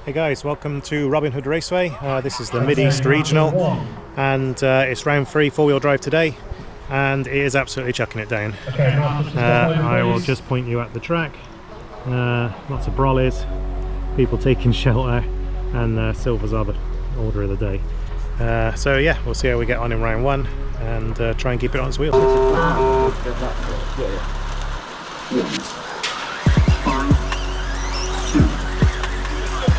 Hey guys, welcome to Robin Hood Raceway. This is the Mid-East Regional and it's round 3 4-wheel drive today, and it is absolutely chucking it down. I will just point you at the track. Lots of brollies, people taking shelter, and silvers are the order of the day. So yeah, we'll see how we get on in round 1 and try and keep it on its wheels.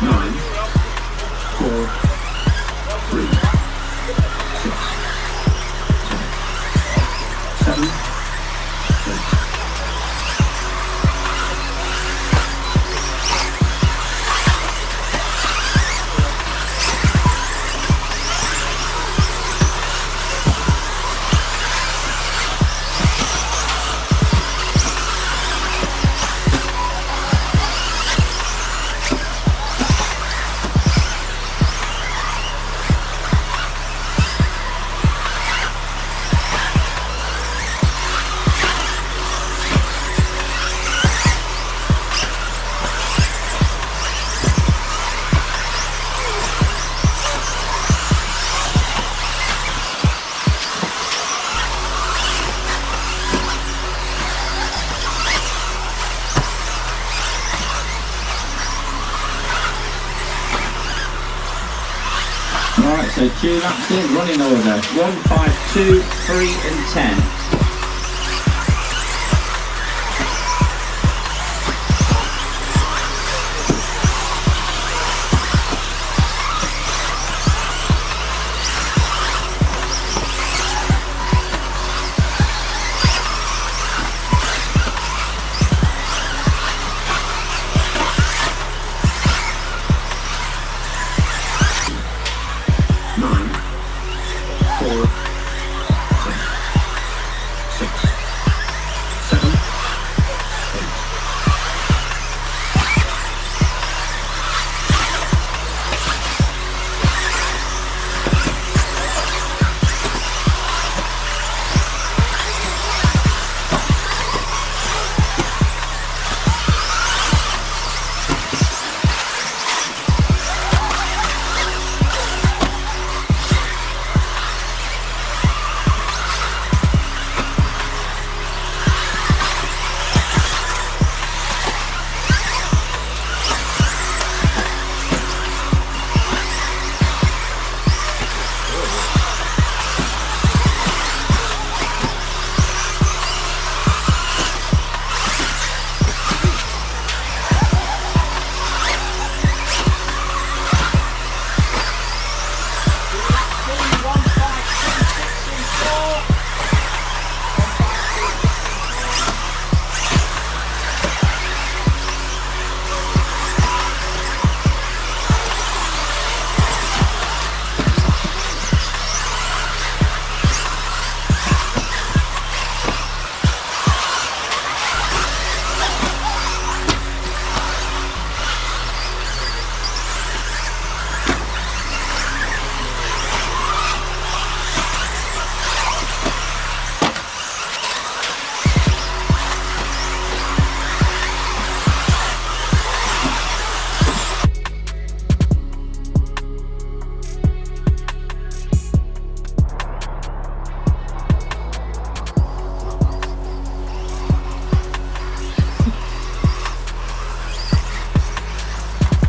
9, 4, 3, 6, 7, 8. Alright, so 2 laps in, running order 1, 5, 2, 3 and 10.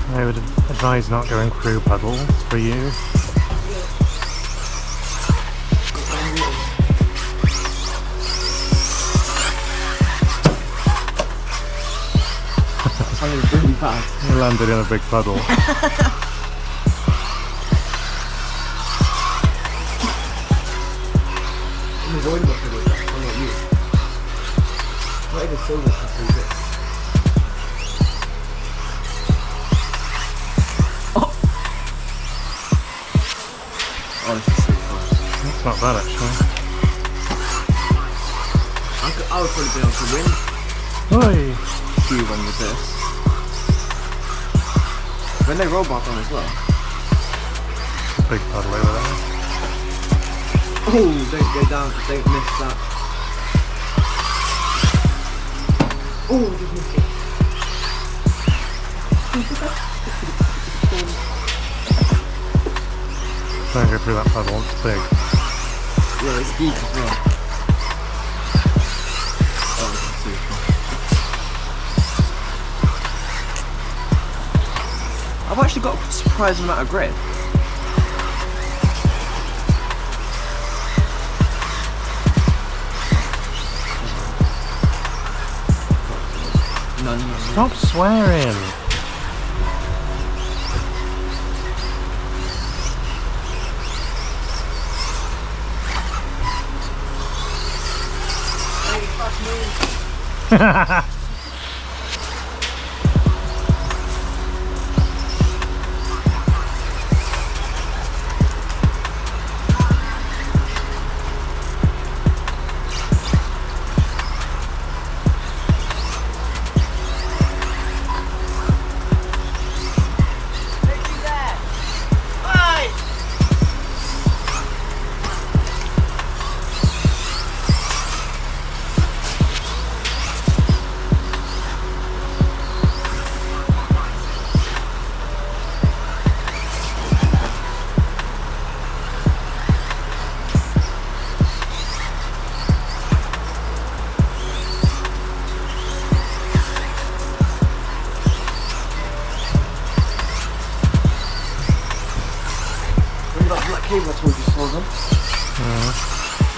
I would advise not going through puddles for you. Really bad. You landed in a big puddle. Not even silver can see this. Oh, this is so close. That's not bad actually. I would probably be able to win Oi! Q1 with this. When they roll back on as well. Big puddle over there. Oh, don't go down, don't miss that. Oh, just missed it. Don't go through that puddle, it's big. Yeah, it's deep as well. Oh, this is super. I've actually got a surprising amount of grip. None. Stop swearing! Cable I told you saw them.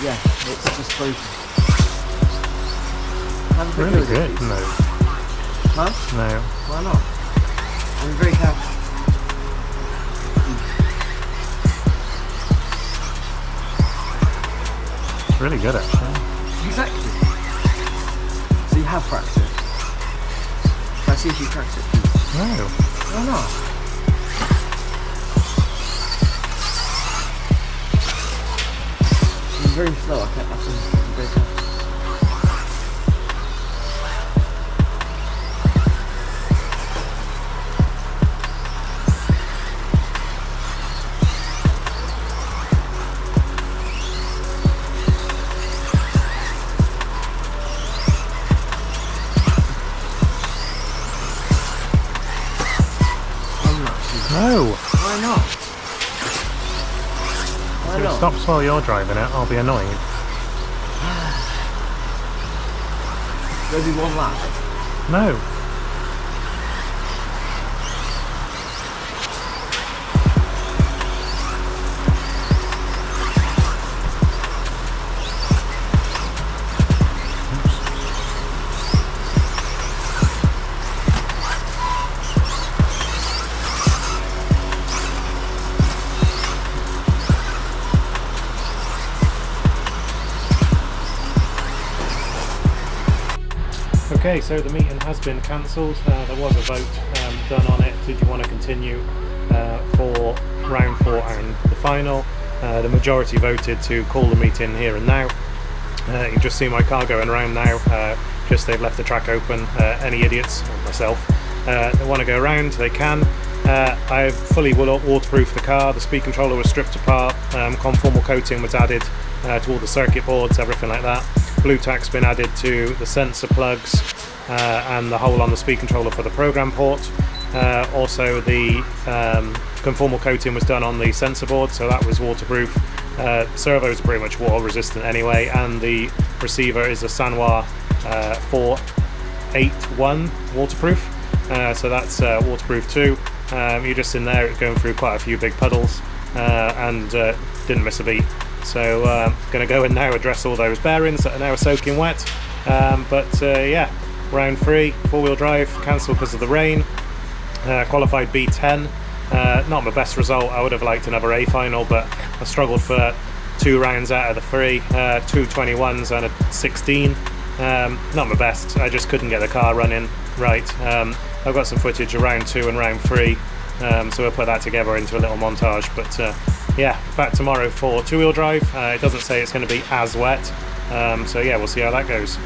Yeah, it's just broken. Really good, no. Huh? No. Why not? I'm very careful. It's really good actually. Exactly. So you have cracked it. Can I see if you cracked it, please? No. Why not? Very slow, I can't very careful. No! Why not? Why If it not? stops while you're driving it, I'll be annoyed. Go do one lap. No. Okay, so the meeting has been cancelled. There was a vote done on it. Did you want to continue for round 4 and the final? The majority voted to call the meeting here and now. You can just see my car going around now. Just they've left the track open. Any idiots, like myself, that want to go around, they can. I've fully waterproofed the car. The speed controller was stripped apart. Conformal coating was added to all the circuit boards, everything like that. Blue tack's been added to the sensor plugs and the hole on the speed controller for the program port. Also the conformal coating was done on the sensor board, so that was waterproof. Servos are pretty much water resistant anyway, and the receiver is a Sanwa 481 waterproof, so that's waterproof too. You're just in there going through quite a few big puddles and didn't miss a beat. So going to go in now, address all those bearings that are now soaking wet. Yeah, round 3, 4-wheel drive, cancelled because of the rain. Qualified B10, not my best result. I would have liked another A final, but I struggled for 2 rounds out of the 3, 2 21s and a 16. Not my best, I just couldn't get the car running right. I've got some footage of round 2 and round 3, so we'll put that together into a little montage. But yeah, back tomorrow for 2-wheel drive. It doesn't say it's going to be as wet, so yeah, we'll see how that goes.